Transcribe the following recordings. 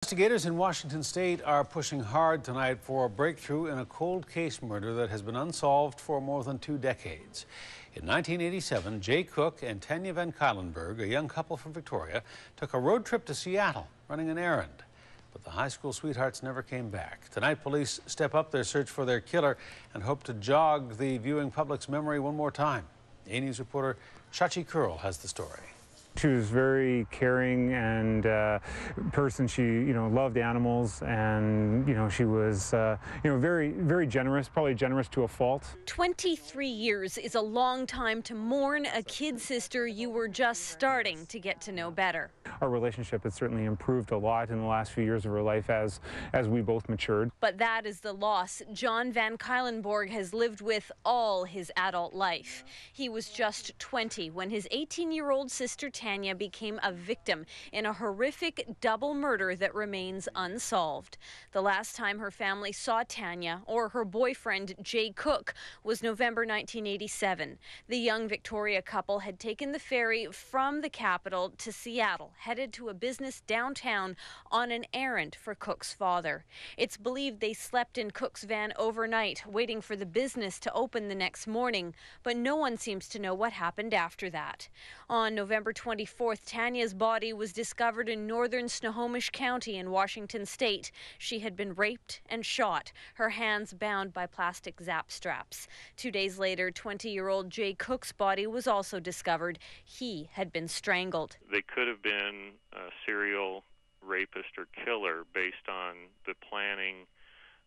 Investigators in Washington state are pushing hard tonight for a breakthrough in a cold case murder that has been unsolved for more than 2 decades. In 1987, Jay Cook and Tanya van Cuylenborg, a young couple from Victoria, took a road trip to Seattle running an errand. But the high school sweethearts never came back. Tonight, police step up their search for their killer and hope to jog the viewing public's memory one more time. A News reporter Shachi Curl has the story. She was very caring and person. She, loved animals, and she was, very, very generous. Probably generous to a fault. 23 years is a long time to mourn a kid sister you were just starting to get to know better. Our relationship has certainly improved a lot in the last few years of her life as we both matured. But that is the loss John van Cuylenborg has lived with all his adult life. He was just 20 when his 18-year-old sister Tanya became a victim in a horrific double murder that remains unsolved. The last time her family saw Tanya or her boyfriend Jay Cook was November 1987. The young Victoria couple had taken the ferry from the capital to Seattle, headed to a business downtown on an errand for Cook's father. It's believed they slept in Cook's van overnight, waiting for the business to open the next morning, but no one seems to know what happened after that. On November 24th, Tanya's body was discovered in northern Snohomish County in Washington state. She had been raped and shot, her hands bound by plastic zap straps. 2 days later, 20-year-old Jay Cook's body was also discovered. He had been strangled. They could have been a serial rapist or killer based on the planning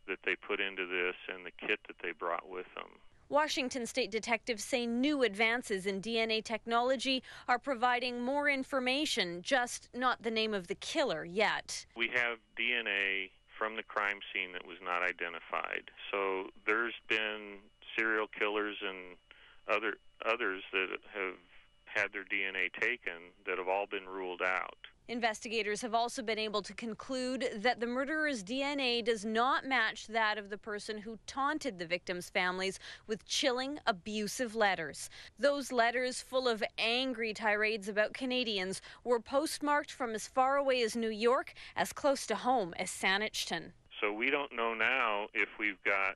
that they put into this and the kit that they brought with them. Washington state detectives say new advances in DNA technology are providing more information, just not the name of the killer yet. We have DNA from the crime scene that was not identified. So there's been serial killers and others that have had their DNA taken that have all been ruled out. Investigators have also been able to conclude that the murderer's DNA does not match that of the person who taunted the victims' families with chilling, abusive letters. Those letters, full of angry tirades about Canadians, were postmarked from as far away as New York, as close to home as Saanich. So we don't know now if we've got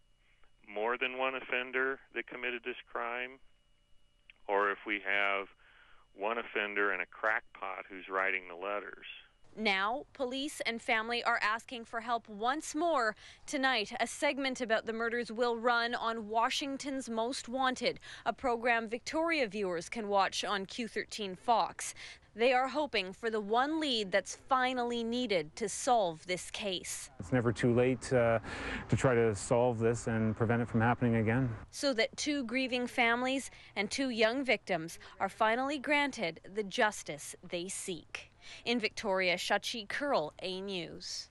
more than one offender that committed this crime, or if we have one offender and a crackpot who's writing the letters. Now, police and family are asking for help once more. Tonight, a segment about the murders will run on Washington's Most Wanted, a program Victoria viewers can watch on Q13 Fox. They are hoping for the one lead that's finally needed to solve this case. It's never too late to try to solve this and prevent it from happening again. So that 2 grieving families and 2 young victims are finally granted the justice they seek. In Victoria, Shachi Curl, A News.